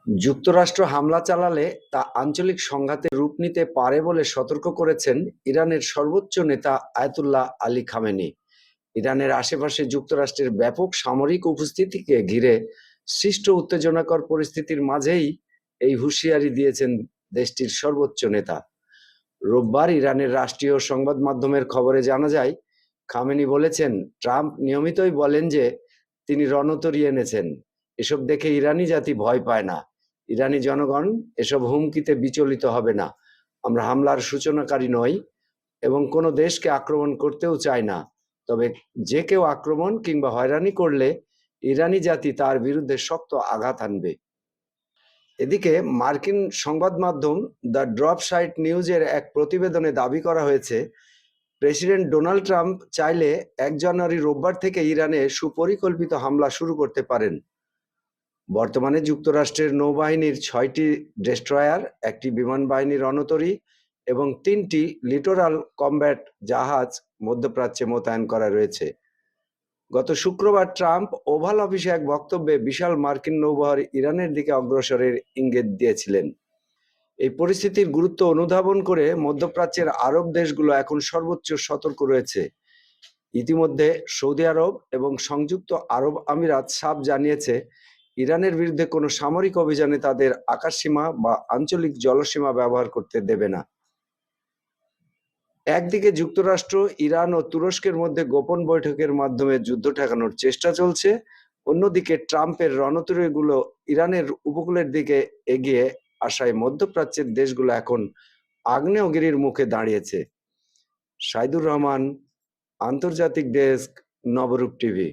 যুক্তরাষ্ট্র হামলা চালালে তা আঞ্চলিক সংঘাতের রূপ নিতে পারে বলে সতর্ক করেছেন ইরানের সর্বোচ্চ নেতা আয়াতুল্লাহ আলী খামেনি। ইরানের আশেপাশে যুক্তরাষ্ট্রের ব্যাপক সামরিক উপস্থিতিকে ঘিরে সৃষ্ট উত্তেজনাকর পরিস্থিতির মাঝেই এই হুঁশিয়ারি দিয়েছেন দেশটির সর্বোচ্চ নেতা। রোববার ইরানের রাষ্ট্রীয় সংবাদ মাধ্যমের খবরে জানা যায়, খামেনি বলেছেন, ট্রাম্প নিয়মিতই বলেন যে তিনি রণতরী এনেছেন। এসব দেখে ইরানি জাতি ভয় পায় না। ইরানি জনগণ এসব হুমকিতে বিচলিত হবে না। আমরা হামলার সূচনাকারী নই এবং কোনো দেশকে আক্রমণ করতেও চাই না। তবে যে কেউ আক্রমণ কিংবা হয়রানি করলে ইরানি জাতি তার বিরুদ্ধে শক্ত আঘাত আনবে। এদিকে মার্কিন সংবাদ মাধ্যম দ্য ড্রপ সাইট নিউজের এক প্রতিবেদনে দাবি করা হয়েছে, প্রেসিডেন্ট ডোনাল্ড ট্রাম্প চাইলে 1 জানুয়ারি রোববার থেকে ইরানে সুপরিকল্পিত হামলা শুরু করতে পারেন। বর্তমানে যুক্তরাষ্ট্রের নৌবাহিনীর 6টি ডেস্ট্রয়ার, 1টি বিমান বাহিনীর রণতরী এবং 3টি লিটোরাল কমব্যাট জাহাজ মধ্যপ্রাচ্যে মোতায়েন করা রয়েছে। গত শুক্রবার ট্রাম্প ওভাল অফিসে এক বক্তব্যে বিশাল মার্কিন নৌবহর ইরানের দিকে অগ্রসরের ইঙ্গিত দিয়েছিলেন। এই পরিস্থিতির গুরুত্ব অনুধাবন করে মধ্যপ্রাচ্যের আরব দেশগুলো এখন সর্বোচ্চ সতর্ক রয়েছে। ইতিমধ্যে সৌদি আরব এবং সংযুক্ত আরব আমিরাত সাফ জানিয়েছে, ইরানের বিরুদ্ধে কোনো সামরিক অভিযানে তাদের আকাশসীমা বা আঞ্চলিক জলসীমা ব্যবহার করতে দেবে না। একদিকে যুক্তরাষ্ট্র, ইরান ও তুরস্কের মধ্যে গোপন বৈঠকের মাধ্যমে যুদ্ধ ঠেকানোর চেষ্টা চলছে, অন্যদিকে ট্রাম্পের রণতরীগুলো ইরানের উপকূলের দিকে এগিয়ে আসায় মধ্যপ্রাচ্যের দেশগুলো এখন আগ্নেয়গিরির মুখে দাঁড়িয়েছে। সাইদুর রহমান, আন্তর্জাতিক ডেস্ক, নবরূপ টিভি।